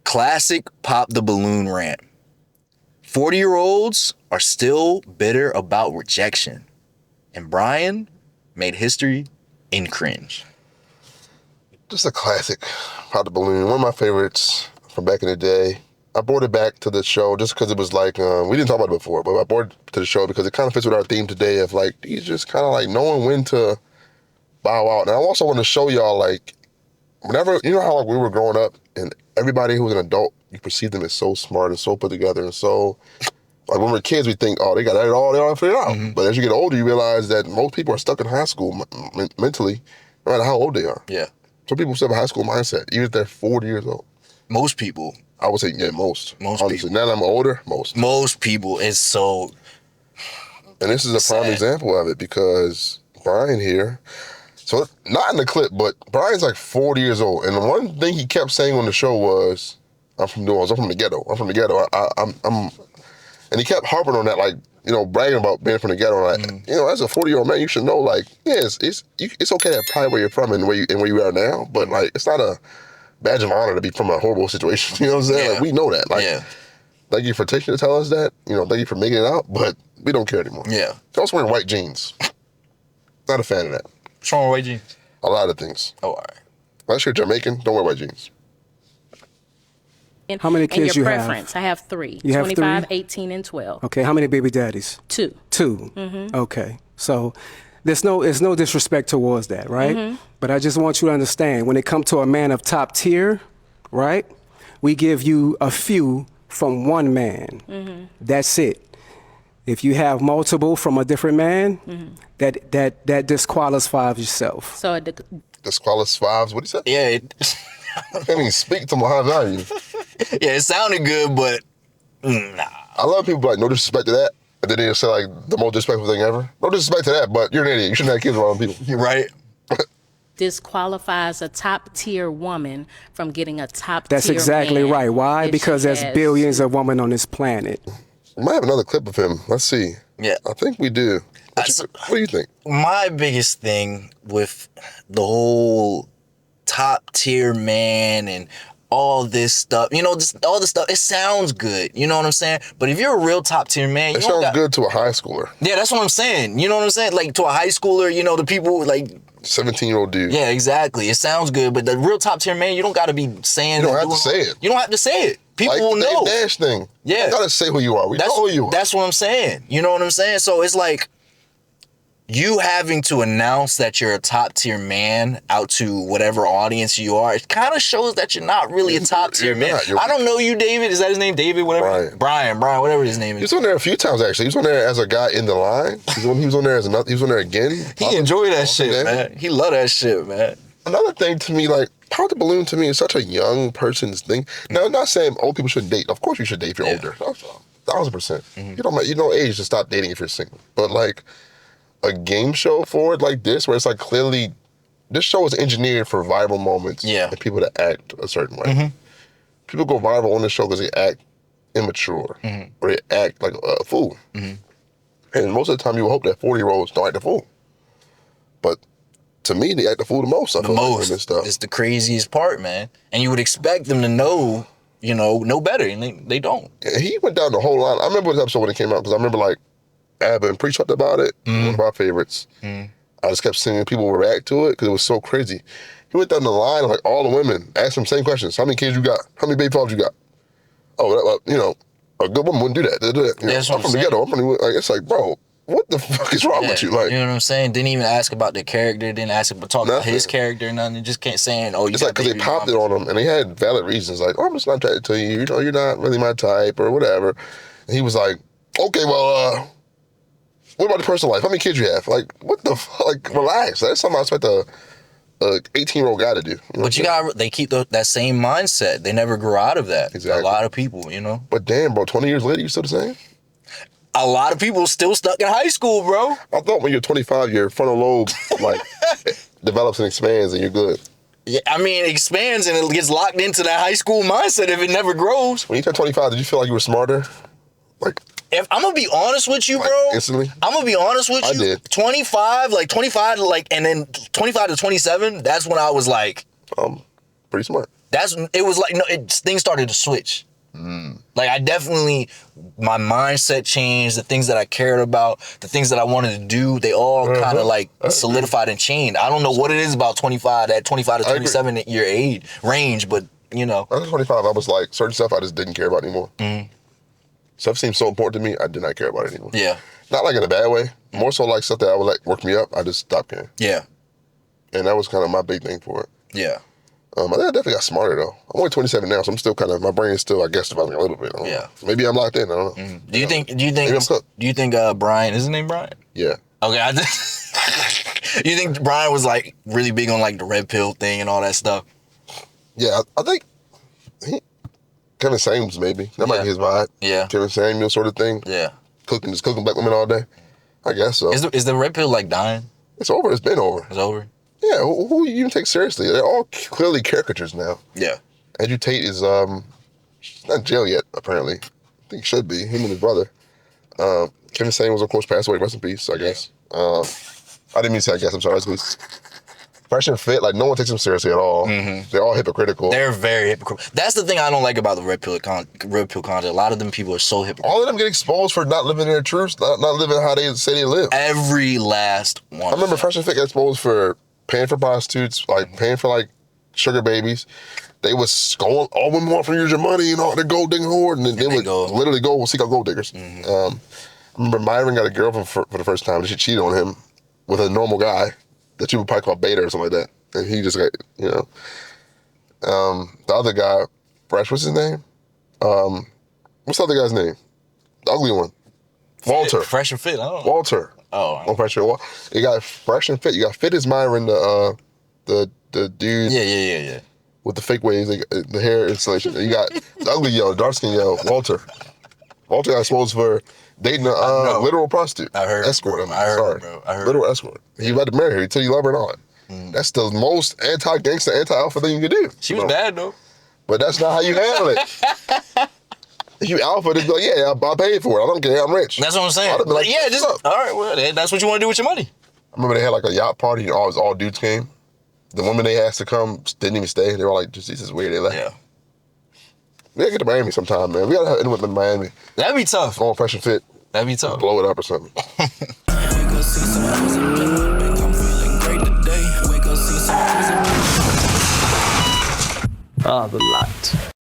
Classic pop the balloon rant. 40-year-olds are still bitter about rejection. And Brian made history in cringe. Just a classic pop the balloon. One of my favorites from back in the day. I brought it back to the show just because it was like, we didn't talk about it before, but I brought it to the show because it kind of fits with our theme today of like, these just kind of like knowing when to bow out. And I also want to show y'all like, whenever, you know how like we were growing up and everybody who was an adult, you perceive them as so smart and so put together and so, like when we're kids, we think, oh, they got it all figured out. Mm-hmm. But as you get older, you realize that most people are stuck in high school mentally, no matter how old they are. Yeah. Some people still have a high school mindset, even if they're 40 years old. Most people. I would say, yeah, most. Honestly, people. Now that I'm older, most. Most people is so. And this is a prime example of it because Brian here, so not in the clip, but Brian's like 40 years old. And the one thing he kept saying on the show was, I'm from New Orleans, I'm from the ghetto. And he kept harping on that, like, you know, bragging about being from the ghetto. And like, you know, as a 40-year-old man, you should know, like, yeah, it's okay to pride where you're from and where you are now, but like, it's not a badge of honor to be from a horrible situation. You know what I'm saying? Yeah. Like, we know that. Like, thank you for taking to tell us that. You know, thank you for making it out, but we don't care anymore. Yeah. He's also wearing white jeans. Not a fan of that. What's wrong with white jeans? A lot of things. Oh, all right. Unless you're Jamaican, don't wear white jeans. How many kids you have? And your preference. I have 3. You have 25, 3? 18, and 12. Okay, how many baby daddies? 2. 2? Mm-hmm. Okay, so there's no disrespect towards that, right? Mm-hmm. But I just want you to understand, when it comes to a man of top tier, right, we give you a few from one man. Mm-hmm. That's it. If you have multiple from a different man, that disqualifies yourself. So it disqualifies, what do you say? Yeah. I can't even speak to my high value. Yeah, it sounded good, but nah. I love people like, no disrespect to that. But then they say like the most disrespectful thing ever. No disrespect to that, but you're an idiot. You shouldn't have kids around people. You're right. disqualifies a top-tier woman from getting a top-tier That's exactly man right. Why? Because there's billions of women on this planet. We might have another clip of him. Let's see. Yeah. I think we do. What do you think? My biggest thing with the whole top-tier man and all this stuff, you know, all this stuff, it sounds good, you know what I'm saying? But if you're a real top-tier man, it sounds good to a high schooler. Yeah, that's what I'm saying. You know what I'm saying? Like, to a high schooler, you know, the people, like... 17-year-old dude. Yeah, exactly. It sounds good, but the real top-tier man, you don't got to be saying... You don't have to say it. You don't have to say it. People like will know. Like the Dave Dash thing. Yeah. You got to say who you are. We know who you are. That's what I'm saying. You know what I'm saying? So it's like... you having to announce that you're a top-tier man out to whatever audience you are, it kind of shows that you're not really a top-tier man. I don't know you, David. Is that his name? David? Whatever? Brian, whatever his name is. He was on there a few times, actually. He was on there as a guy in the line. He was on there as another. He was on there again. He enjoyed that shit, man. He loved that shit, man. Another thing to me, like, Pop the Balloon to me is such a young person's thing. Now, I'm not saying old people shouldn't date. Of course you should date if you're older. 1,000%. You don't age to stop dating if you're single. But, like, a game show for it like this, where it's like clearly, this show is engineered for viral moments and people to act a certain way. People go viral on this show because they act immature or they act like a fool. And most of the time you would hope that 40-year-olds don't act a fool. But to me, they act the fool the most. The most. It's the craziest part, man. And you would expect them to know, you know better, and they don't. And he went down the whole line. I remember this episode when it came out because I remember like Abba and Pre talked about it. One of our favorites. I just kept seeing people react to it because it was so crazy. He went down the line, like all the women, asked him the same questions. How many kids you got? How many baby fathers you got? Oh, you know, a good woman wouldn't do that. You know, I'm from the ghetto. I'm from the, like, it's like, bro, what the fuck is wrong with you? Like, you know what I'm saying? Didn't even ask about the character. Didn't ask about about his character. Nothing. Just can't saying. Oh, you. It's like because they popped it on him, and they had valid reasons. Like, oh, I'm just not attracted to you. You know, you're not really my type, or whatever. And he was like, okay, well, what about the personal life? How many kids you have? Like, what the fuck? Like, relax. That's something I expect a 18-year-old guy to do. You know they keep that same mindset. They never grow out of that. Exactly. A lot of people, you know. But damn, bro, 20 years later, you still the same? A lot of people still stuck in high school, bro. I thought when you're 25, your frontal lobe, like, develops and expands and you're good. Yeah, I mean, it expands and it gets locked into that high school mindset if it never grows. When you turned 25, did you feel like you were smarter? Like... If I'm gonna be honest with you, bro. Instantly? I'm gonna be honest with you. I did. 25, and then 25 to 27, that's when I was like... pretty smart. It was like, no, things started to switch. Like I definitely, my mindset changed. The things that I cared about, the things that I wanted to do, they all kind of like solidified and changed. I don't know what it is about 25 to 27 year age range, but you know. I was 25. I was like, certain stuff I just didn't care about anymore. Stuff seemed so important to me, I did not care about it anymore. Yeah. Not like in a bad way. More so like stuff that I would like work me up. I just stopped caring. Yeah. And that was kind of my big thing for it. Yeah. I think I definitely got smarter though. I'm only 27 now, so I'm still kind of, my brain is still, I guess, developing a little bit. I don't know. Maybe I'm locked in. I don't know. Do you think? Maybe I'm cooked. Do you think Brian? Is his name Brian? Yeah. Okay. You think Brian was like really big on like the red pill thing and all that stuff? Yeah, I think Kevin Samuels maybe. That might be his vibe. Yeah. Kevin Samuels sort of thing. Yeah. Just cooking black women all day. I guess so. Is the red pill like dying? It's over. It's been over. It's over. Yeah, who you even take seriously? They're all clearly caricatures now. Yeah. Andrew Tate is not in jail yet, apparently. I think he should be, him and his brother. Kevin Samuels, of course, passed away. Rest in peace, I guess. I didn't mean to say I guess, I'm sorry. Rest in peace. Fresh and Fit, like no one takes them seriously at all. They're all hypocritical. They're very hypocritical. That's the thing I don't like about the red pill content. A lot of them people are so hypocritical. All of them get exposed for not living their truths, not living how they say they live. Every last one. I remember Fresh and Fit got exposed for paying for prostitutes, like paying for like sugar babies. They was going, all women want from you is your money and all, they're gold digging whore, and then they would literally go seek out gold diggers. I remember Myron got a girlfriend for the first time. She cheated on him with a normal guy that you would probably call beta or something like that. And he just got, you know. The other guy, Fresh, what's his name? What's the other guy's name? The ugly one. Walter. Fresh and Fit, I don't know. Walter. Oh. On Fresh and Fit. You got Fresh and Fit. You got Fit as Myron, the dude. Yeah. With the fake waves, the hair installation. You got the ugly yo, dark skin yo, Walter. Walter got exposed for dating a literal prostitute. I heard. Escort. I heard, bro. I heard. Literal escort. He about to marry her. He tell you love her and all that. That's the most anti-gangster, anti-alpha thing you can do. She was bad though. But that's not how you handle it. If you alpha, they'd be like, yeah, I paid for it. I don't care. I'm rich. That's what I'm saying. I'd have been Like, yeah, just all right. Well, that's what you want to do with your money. I remember they had like a yacht party and all dudes came. The women they asked to come didn't even stay. They were like, this is weird. They left. Yeah. We gotta get to Miami sometime, man. We gotta end up in Miami. That'd be tough. Go on Fresh and Fit. That'd be tough. Blow it up or something. The light.